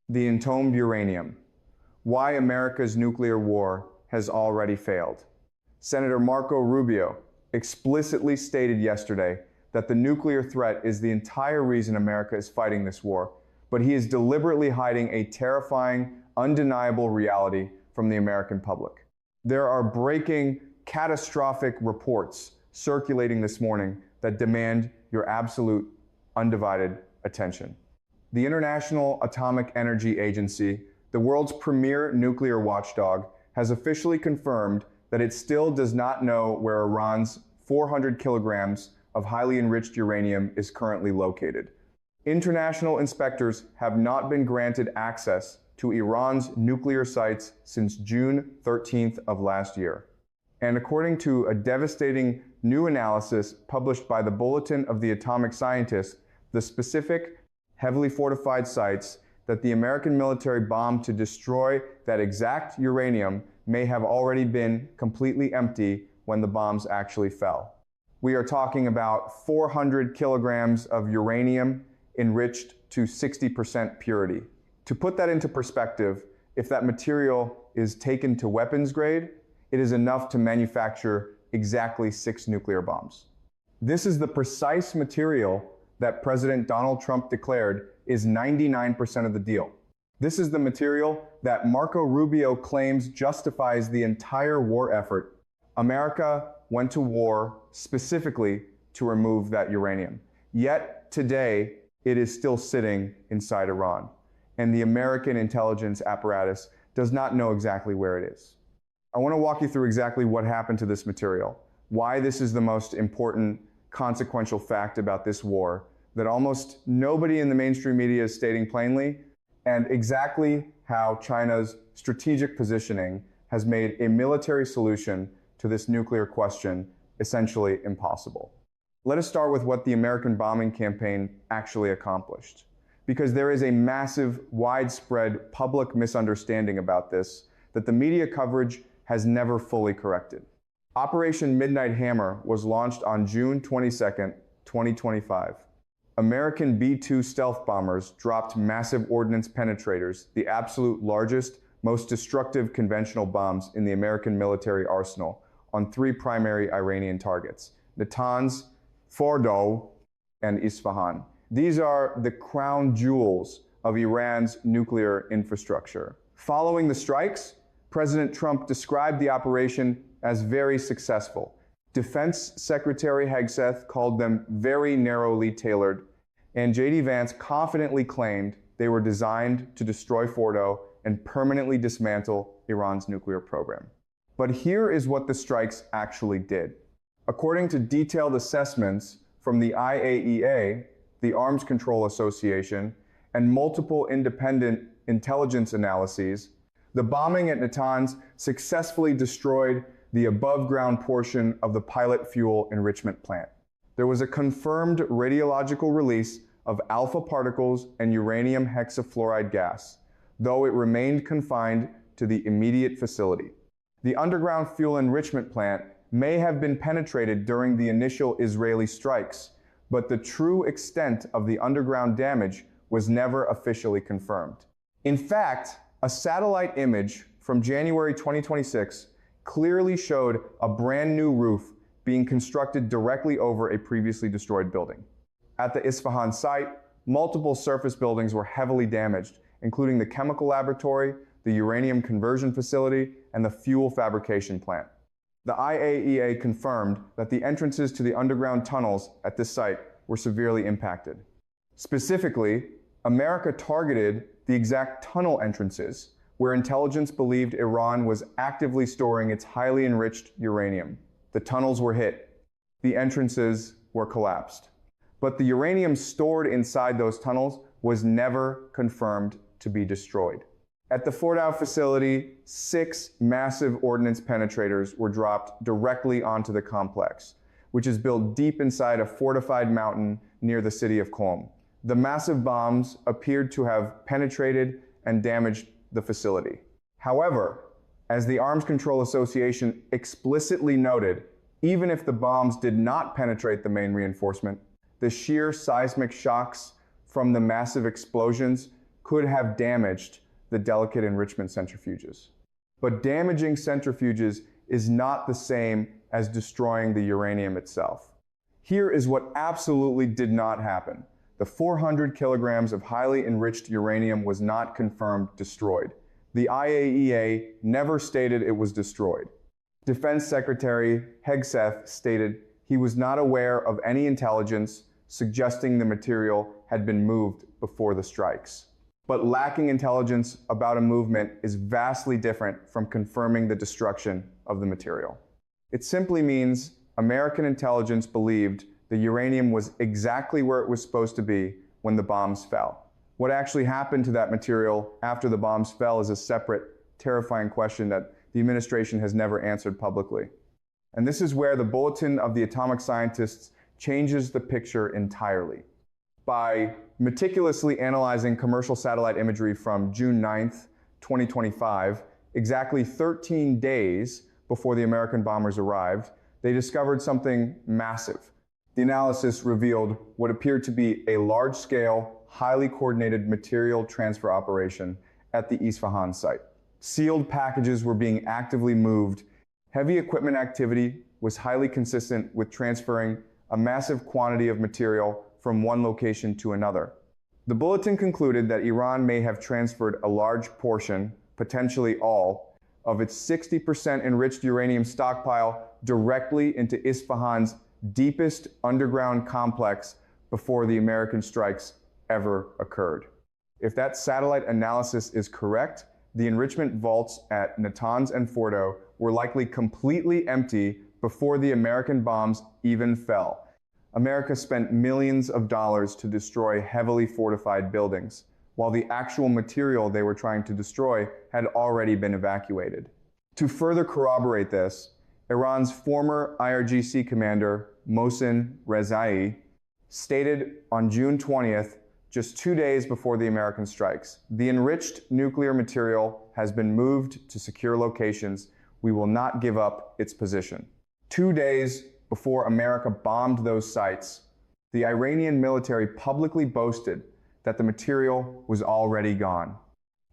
The entombed uranium. Why America's nuclear war has already failed. Senator Marco Rubio explicitly stated yesterday that the nuclear threat is the entire reason America is fighting this war, but he is deliberately hiding a terrifying, undeniable reality from the American public. There are breaking, catastrophic reports circulating this morning that demand your absolute, undivided attention. The International Atomic Energy Agency, the world's premier nuclear watchdog, has officially confirmed that it still does not know where Iran's 400 kilograms of highly enriched uranium is currently located. International inspectors have not been granted access to Iran's nuclear sites since June 13th of last year. And according to a devastating new analysis published by the Bulletin of the Atomic Scientists, the specific, heavily fortified sites that the American military bombed to destroy that exact uranium may have already been completely empty when the bombs actually fell. We are talking about 400 kilograms of uranium enriched to 60% purity. To put that into perspective, if that material is taken to weapons grade, it is enough to manufacture exactly 6 nuclear bombs. This is the precise material that President Donald Trump declared is 99% of the deal. This is the material that Marco Rubio claims justifies the entire war effort. America went to war specifically to remove that uranium. Yet today, it is still sitting inside Iran, and the American intelligence apparatus does not know exactly where it is. I want to walk you through exactly what happened to this material, why this is the most important consequential fact about this war that almost nobody in the mainstream media is stating plainly, and exactly how China's strategic positioning has made a military solution to this nuclear question essentially impossible. Let us start with what the American bombing campaign actually accomplished, because there is a massive, widespread public misunderstanding about this that the media coverage has never fully corrected. Operation Midnight Hammer was launched on June 22nd, 2025. American B-2 stealth bombers dropped massive ordnance penetrators, the absolute largest, most destructive conventional bombs in the American military arsenal, on 3 primary Iranian targets: Natanz, Fordow, and Isfahan. These are the crown jewels of Iran's nuclear infrastructure. Following the strikes, President Trump described the operation as very successful. Defense Secretary Hegseth called them very narrowly tailored, and J.D. Vance confidently claimed they were designed to destroy Fordow and permanently dismantle Iran's nuclear program. But here is what the strikes actually did. According to detailed assessments from the IAEA, the Arms Control Association, and multiple independent intelligence analyses, the bombing at Natanz successfully destroyed the above-ground portion of the pilot fuel enrichment plant. There was a confirmed radiological release of alpha particles and uranium hexafluoride gas, though it remained confined to the immediate facility. The underground fuel enrichment plant may have been penetrated during the initial Israeli strikes, but the true extent of the underground damage was never officially confirmed. In fact, a satellite image from January 2026 clearly showed a brand new roof being constructed directly over a previously destroyed building. At the Isfahan site, multiple surface buildings were heavily damaged, including the chemical laboratory, the uranium conversion facility, and the fuel fabrication plant. The IAEA confirmed that the entrances to the underground tunnels at this site were severely impacted. Specifically, America targeted the exact tunnel entrances where intelligence believed Iran was actively storing its highly enriched uranium. The tunnels were hit. The entrances were collapsed. But the uranium stored inside those tunnels was never confirmed to be destroyed. At the Fordow facility, 6 massive ordnance penetrators were dropped directly onto the complex, which is built deep inside a fortified mountain near the city of Qom. The massive bombs appeared to have penetrated and damaged the facility. However, as the Arms Control Association explicitly noted, even if the bombs did not penetrate the main reinforcement, the sheer seismic shocks from the massive explosions could have damaged the delicate enrichment centrifuges. But damaging centrifuges is not the same as destroying the uranium itself. Here is what absolutely did not happen. The 400 kilograms of highly enriched uranium was not confirmed destroyed. The IAEA never stated it was destroyed. Defense Secretary Hegseth stated he was not aware of any intelligence suggesting the material had been moved before the strikes. But lacking intelligence about a movement is vastly different from confirming the destruction of the material. It simply means American intelligence believed the uranium was exactly where it was supposed to be when the bombs fell. What actually happened to that material after the bombs fell is a separate, terrifying question that the administration has never answered publicly. And this is where the Bulletin of the Atomic Scientists changes the picture entirely. By meticulously analyzing commercial satellite imagery from June 9th, 2025, exactly 13 days before the American bombers arrived, they discovered something massive. The analysis revealed what appeared to be a large-scale, highly coordinated material transfer operation at the Isfahan site. Sealed packages were being actively moved. Heavy equipment activity was highly consistent with transferring a massive quantity of material from one location to another. The bulletin concluded that Iran may have transferred a large portion, potentially all, of its 60% enriched uranium stockpile directly into Isfahan's deepest underground complex before the American strikes ever occurred. If that satellite analysis is correct, the enrichment vaults at Natanz and Fordo were likely completely empty before the American bombs even fell. America spent millions of dollars to destroy heavily fortified buildings, while the actual material they were trying to destroy had already been evacuated. To further corroborate this, Iran's former IRGC commander, Mohsen Rezai, stated on June 20th, just 2 days before the American strikes, "The enriched nuclear material has been moved to secure locations. We will not give up its position." 2 days before America bombed those sites, the Iranian military publicly boasted that the material was already gone.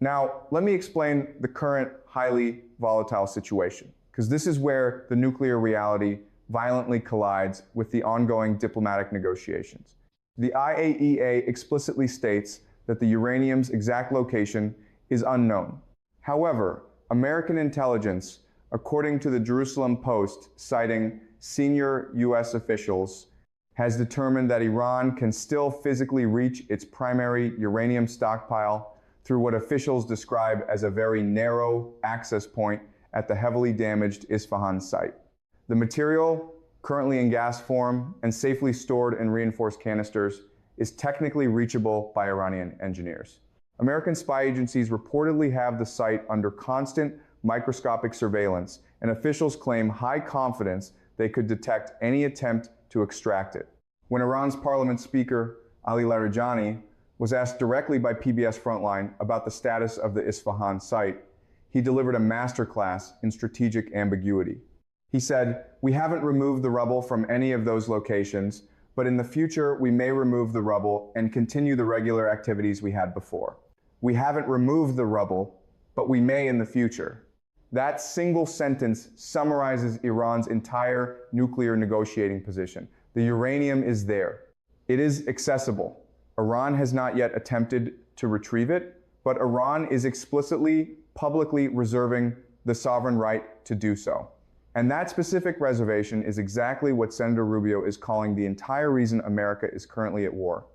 Now, let me explain the current highly volatile situation, because this is where the nuclear reality violently collides with the ongoing diplomatic negotiations. The IAEA explicitly states that the uranium's exact location is unknown. However, American intelligence, according to the Jerusalem Post, citing senior U.S. officials, has determined that Iran can still physically reach its primary uranium stockpile through what officials describe as a very narrow access point at the heavily damaged Isfahan site. The material, currently in gas form and safely stored in reinforced canisters, is technically reachable by Iranian engineers. American spy agencies reportedly have the site under constant microscopic surveillance, and officials claim high confidence they could detect any attempt to extract it. When Iran's parliament speaker, Ali Larijani, was asked directly by PBS Frontline about the status of the Isfahan site, he delivered a masterclass in strategic ambiguity. He said, "We haven't removed the rubble from any of those locations, but in the future we may remove the rubble and continue the regular activities we had before. We haven't removed the rubble, but we may in the future." That single sentence summarizes Iran's entire nuclear negotiating position. The uranium is there. It is accessible. Iran has not yet attempted to retrieve it, but Iran is explicitly, publicly reserving the sovereign right to do so. And that specific reservation is exactly what Senator Rubio is calling the entire reason America is currently at war.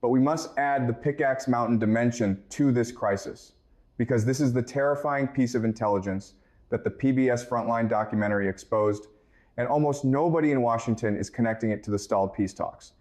But we must add the Pickaxe Mountain dimension to this crisis, because this is the terrifying piece of intelligence that the PBS Frontline documentary exposed, and almost nobody in Washington is connecting it to the stalled peace talks.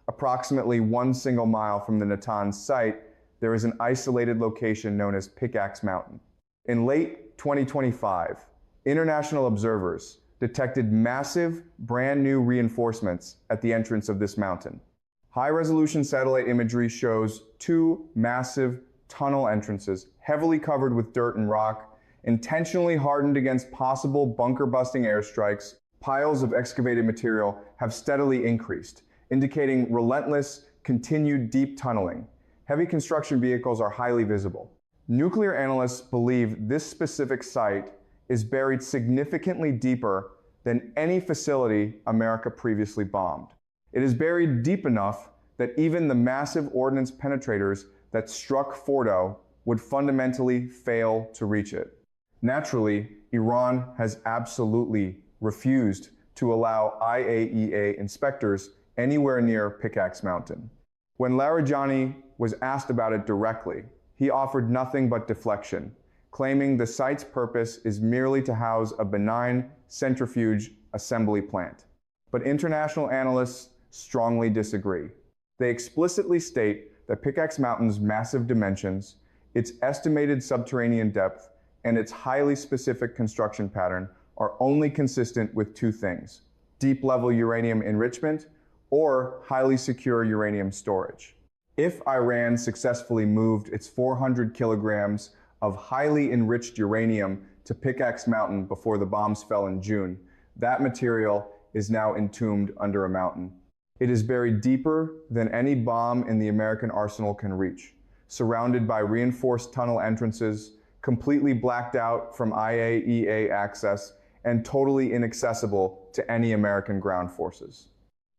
Approximately 1 single mile from the Natanz site, there is an isolated location known as Pickaxe Mountain. In late 2025, international observers detected massive, brand new reinforcements at the entrance of this mountain. High-resolution satellite imagery shows 2 massive tunnel entrances, heavily covered with dirt and rock, intentionally hardened against possible bunker-busting airstrikes. Piles of excavated material have steadily increased, indicating relentless, continued deep tunneling. Heavy construction vehicles are highly visible. Nuclear analysts believe this specific site is buried significantly deeper than any facility America previously bombed. It is buried deep enough that even the massive ordnance penetrators that struck Fordo would fundamentally fail to reach it. Naturally, Iran has absolutely refused to allow IAEA inspectors anywhere near Pickaxe Mountain. When Larijani was asked about it directly, he offered nothing but deflection, claiming the site's purpose is merely to house a benign centrifuge assembly plant. But international analysts strongly disagree. They explicitly state that Pickaxe Mountain's massive dimensions, its estimated subterranean depth, and its highly specific construction pattern are only consistent with two things: deep-level uranium enrichment or highly secure uranium storage. If Iran successfully moved its 400 kilograms of highly enriched uranium to Pickaxe Mountain before the bombs fell in June, that material is now entombed under a mountain. It is buried deeper than any bomb in the American arsenal can reach, surrounded by reinforced tunnel entrances, completely blacked out from IAEA access, and totally inaccessible to any American ground forces.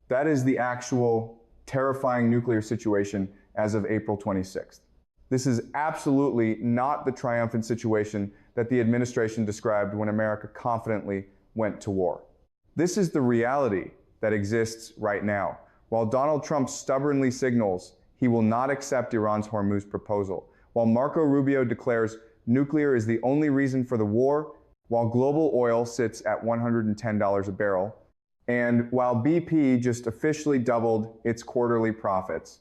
That is the actual terrifying nuclear situation as of April 26th. This is absolutely not the triumphant situation that the administration described when America confidently went to war. This is the reality that exists right now. While Donald Trump stubbornly signals he will not accept Iran's Hormuz proposal, while Marco Rubio declares nuclear is the only reason for the war, while global oil sits at $110 a barrel, and while BP just officially doubled its quarterly profits.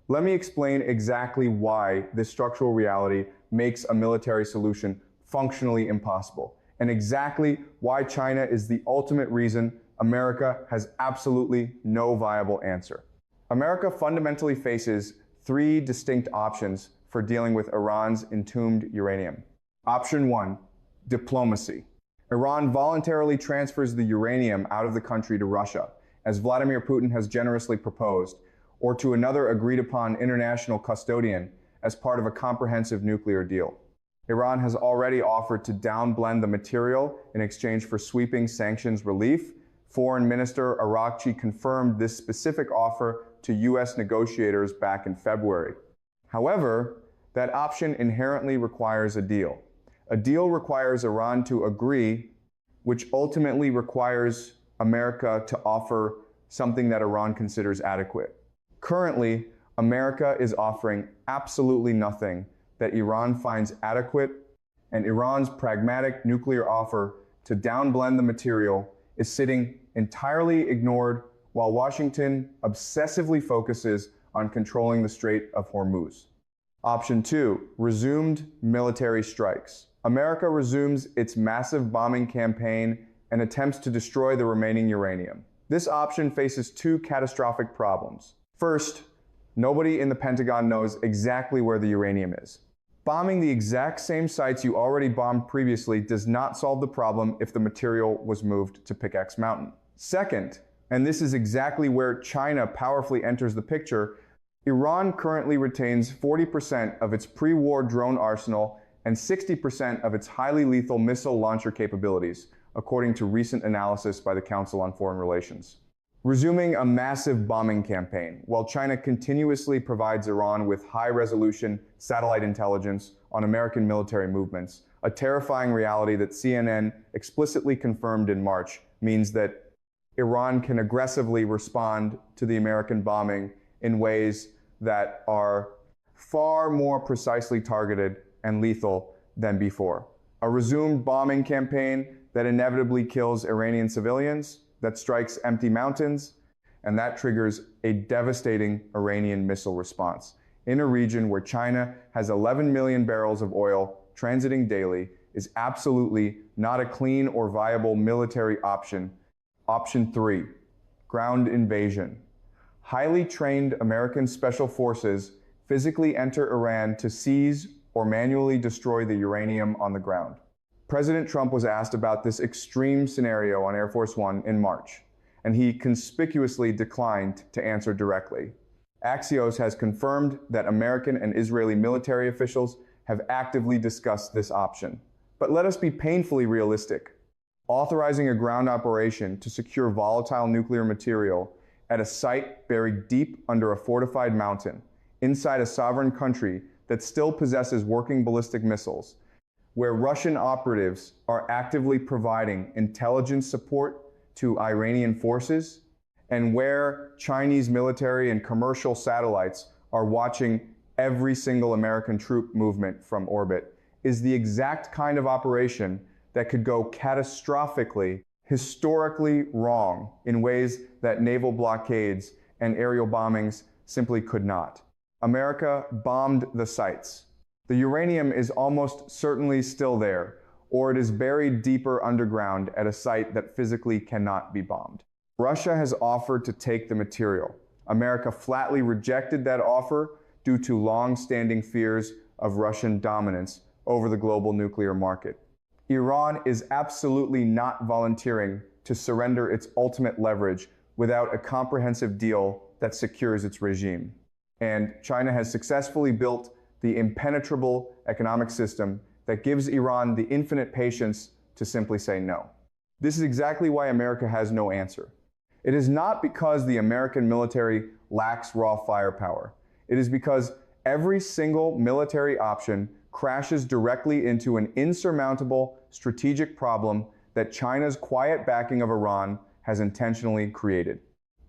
Let me explain exactly why this structural reality makes a military solution functionally impossible, and exactly why China is the ultimate reason America has absolutely no viable answer. America fundamentally faces three distinct options for dealing with Iran's entombed uranium. Option 1, diplomacy. Iran voluntarily transfers the uranium out of the country to Russia, as Vladimir Putin has generously proposed, or to another agreed-upon international custodian as part of a comprehensive nuclear deal. Iran has already offered to downblend the material in exchange for sweeping sanctions relief. Foreign Minister Arakchi confirmed this specific offer to U.S. negotiators back in February. However, that option inherently requires a deal. A deal requires Iran to agree, which ultimately requires America to offer something that Iran considers adequate. Currently, America is offering absolutely nothing that Iran finds adequate, and Iran's pragmatic nuclear offer to downblend the material is sitting entirely ignored while Washington obsessively focuses on controlling the Strait of Hormuz. Option 2, resumed military strikes. America resumes its massive bombing campaign and attempts to destroy the remaining uranium. This option faces two catastrophic problems. First, nobody in the Pentagon knows exactly where the uranium is. Bombing the exact same sites you already bombed previously does not solve the problem if the material was moved to Pickaxe Mountain. Second, and this is exactly where China powerfully enters the picture, Iran currently retains 40% of its pre-war drone arsenal and 60% of its highly lethal missile launcher capabilities, according to recent analysis by the Council on Foreign Relations. Resuming a massive bombing campaign, while China continuously provides Iran with high-resolution satellite intelligence on American military movements, a terrifying reality that CNN explicitly confirmed in March, means that Iran can aggressively respond to the American bombing in ways that are far more precisely targeted and lethal than before. A resumed bombing campaign that inevitably kills Iranian civilians, that strikes empty mountains, and that triggers a devastating Iranian missile response in a region where China has 11 million barrels of oil transiting daily, is absolutely not a clean or viable military option. Option 3, ground invasion. Highly trained American special forces physically enter Iran to seize or manually destroy the uranium on the ground. President Trump was asked about this extreme scenario on Air Force One in March, and he conspicuously declined to answer directly. Axios has confirmed that American and Israeli military officials have actively discussed this option. But let us be painfully realistic. Authorizing a ground operation to secure volatile nuclear material at a site buried deep under a fortified mountain, inside a sovereign country that still possesses working ballistic missiles, where Russian operatives are actively providing intelligence support to Iranian forces, and where Chinese military and commercial satellites are watching every single American troop movement from orbit, is the exact kind of operation that could go catastrophically, historically wrong in ways that naval blockades and aerial bombings simply could not. America bombed the sites. The uranium is almost certainly still there, or it is buried deeper underground at a site that physically cannot be bombed. Russia has offered to take the material. America flatly rejected that offer due to long-standing fears of Russian dominance over the global nuclear market. Iran is absolutely not volunteering to surrender its ultimate leverage without a comprehensive deal that secures its regime. And China has successfully built the impenetrable economic system that gives Iran the infinite patience to simply say no. This is exactly why America has no answer. It is not because the American military lacks raw firepower. It is because every single military option crashes directly into an insurmountable strategic problem that China's quiet backing of Iran has intentionally created.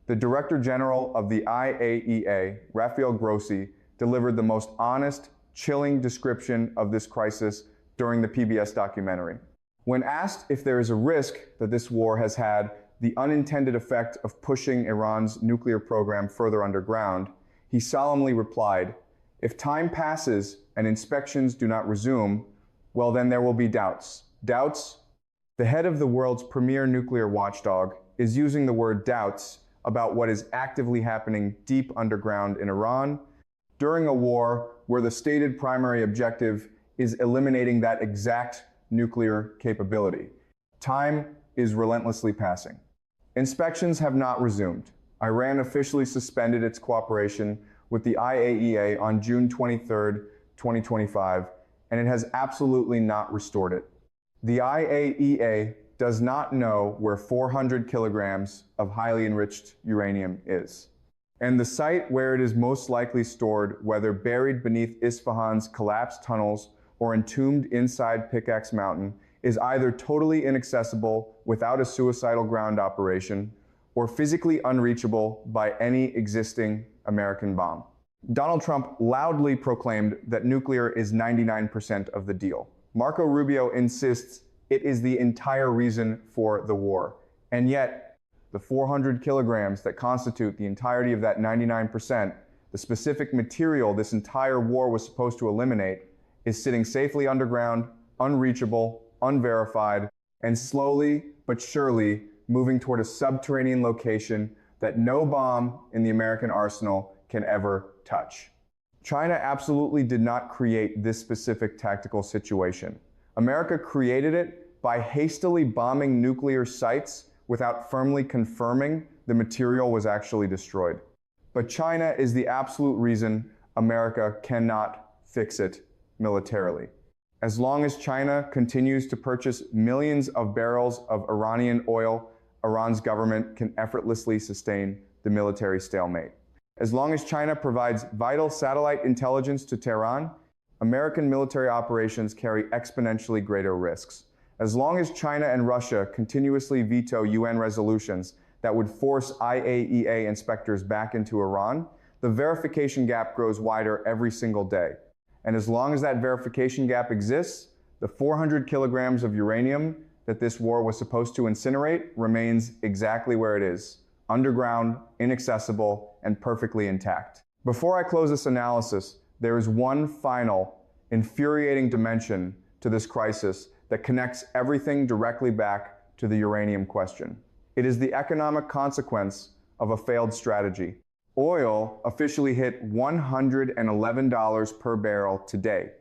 The Director General of the IAEA, Rafael Grossi, delivered the most honest, chilling description of this crisis during the PBS documentary. When asked if there is a risk that this war has had the unintended effect of pushing Iran's nuclear program further underground, he solemnly replied, "If time passes and inspections do not resume, well, then there will be doubts." Doubts? The head of the world's premier nuclear watchdog is using the word doubts about what is actively happening deep underground in Iran during a war where the stated primary objective is eliminating that exact nuclear capability. Time is relentlessly passing. Inspections have not resumed. Iran officially suspended its cooperation with the IAEA on June 23, 2025, and it has absolutely not restored it. The IAEA does not know where 400 kilograms of highly enriched uranium is. And the site where it is most likely stored, whether buried beneath Isfahan's collapsed tunnels or entombed inside Pickaxe Mountain, is either totally inaccessible without a suicidal ground operation or physically unreachable by any existing American bomb. Donald Trump loudly proclaimed that nuclear is 99% of the deal. Marco Rubio insists it is the entire reason for the war. And yet, the 400 kilograms that constitute the entirety of that 99%, the specific material this entire war was supposed to eliminate, is sitting safely underground, unreachable, unverified, and slowly but surely moving toward a subterranean location that no bomb in the American arsenal can ever touch. China absolutely did not create this specific tactical situation. America created it by hastily bombing nuclear sites without firmly confirming the material was actually destroyed. But China is the absolute reason America cannot fix it militarily. As long as China continues to purchase millions of barrels of Iranian oil, Iran's government can effortlessly sustain the military stalemate. As long as China provides vital satellite intelligence to Tehran, American military operations carry exponentially greater risks. As long as China and Russia continuously veto UN resolutions that would force IAEA inspectors back into Iran, the verification gap grows wider every single day. And as long as that verification gap exists, the 400 kilograms of uranium that this war was supposed to incinerate remains exactly where it is, underground, inaccessible, and perfectly intact. Before I close this analysis, there is one final, infuriating dimension to this crisis that connects everything directly back to the uranium question. It is the economic consequence of a failed strategy. Oil officially hit $111 per barrel today.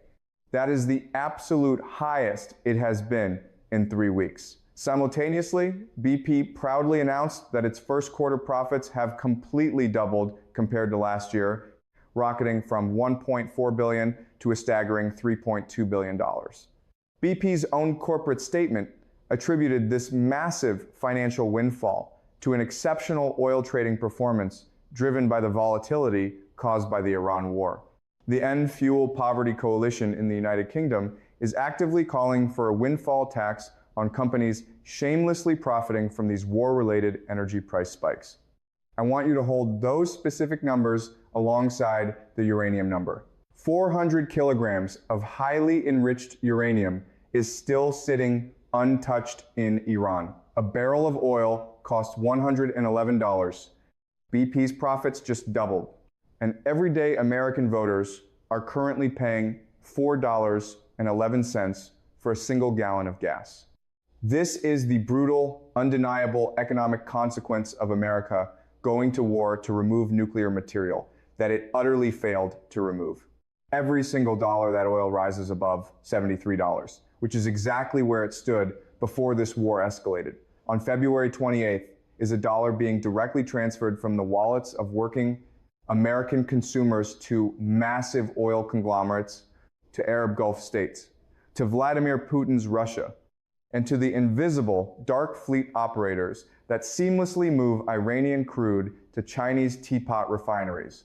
That is the absolute highest it has been in 3 weeks. Simultaneously, BP proudly announced that its first quarter profits have completely doubled compared to last year, rocketing from $1.4 billion to a staggering $3.2 billion. BP's own corporate statement attributed this massive financial windfall to an exceptional oil trading performance driven by the volatility caused by the Iran war. The End Fuel Poverty Coalition in the United Kingdom is actively calling for a windfall tax on companies shamelessly profiting from these war-related energy price spikes. I want you to hold those specific numbers alongside the uranium number. 400 kilograms of highly enriched uranium is still sitting untouched in Iran. A barrel of oil costs $111. BP's profits just doubled. And everyday American voters are currently paying $4.11 for a single gallon of gas. This is the brutal, undeniable economic consequence of America going to war to remove nuclear material that it utterly failed to remove. Every single dollar that oil rises above $73, which is exactly where it stood before this war escalated. On February 28th, is a dollar being directly transferred from the wallets of working American consumers to massive oil conglomerates, to Arab Gulf states, to Vladimir Putin's Russia, and to the invisible dark fleet operators that seamlessly move Iranian crude to Chinese teapot refineries.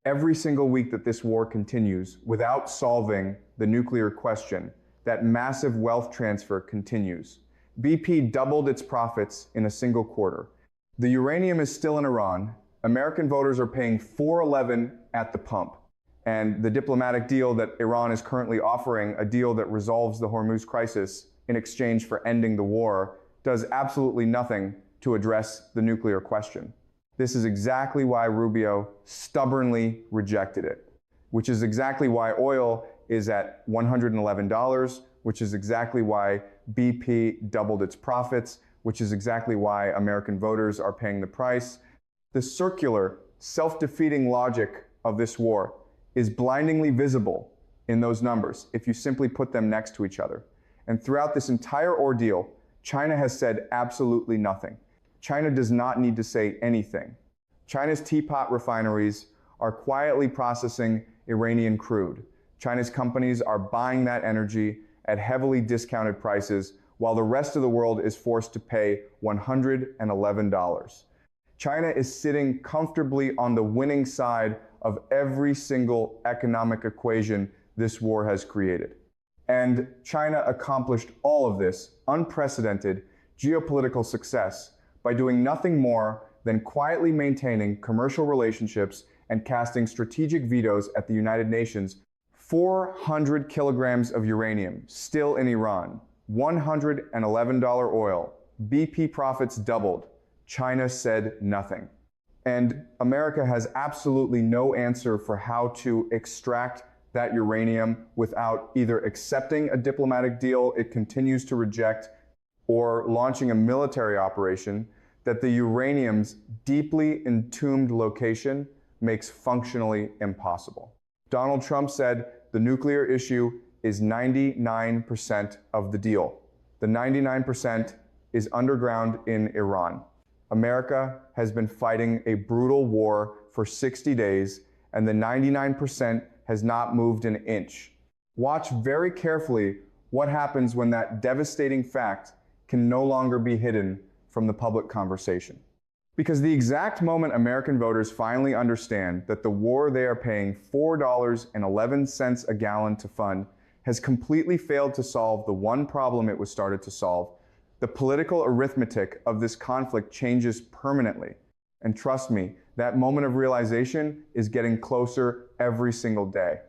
Every single week that this war continues without solving the nuclear question, that massive wealth transfer continues. BP doubled its profits in a single quarter. The uranium is still in Iran. American voters are paying $4.11 at the pump. And the diplomatic deal that Iran is currently offering, a deal that resolves the Hormuz crisis in exchange for ending the war, does absolutely nothing to address the nuclear question. This is exactly why Rubio stubbornly rejected it, which is exactly why oil is at $111, which is exactly why BP doubled its profits, which is exactly why American voters are paying the price. The circular, self-defeating logic of this war is blindingly visible in those numbers if you simply put them next to each other. And throughout this entire ordeal, China has said absolutely nothing. China does not need to say anything. China's teapot refineries are quietly processing Iranian crude. China's companies are buying that energy at heavily discounted prices, while the rest of the world is forced to pay $111. China is sitting comfortably on the winning side of every single economic equation this war has created. And China accomplished all of this unprecedented geopolitical success by doing nothing more than quietly maintaining commercial relationships and casting strategic vetoes at the United Nations. 400 kilograms of uranium still in Iran, $111 oil, BP profits doubled. China said nothing. And America has absolutely no answer for how to extract that uranium without either accepting a diplomatic deal it continues to reject or launching a military operation that the uranium's deeply entombed location makes functionally impossible. Donald Trump said the nuclear issue is 99% of the deal. The 99% is underground in Iran. America has been fighting a brutal war for 60 days, and the 99% has not moved an inch. Watch very carefully what happens when that devastating fact can no longer be hidden from the public conversation. Because the exact moment American voters finally understand that the war they are paying $4.11 a gallon to fund has completely failed to solve the one problem it was started to solve, the political arithmetic of this conflict changes permanently. And trust me, that moment of realization is getting closer every single day.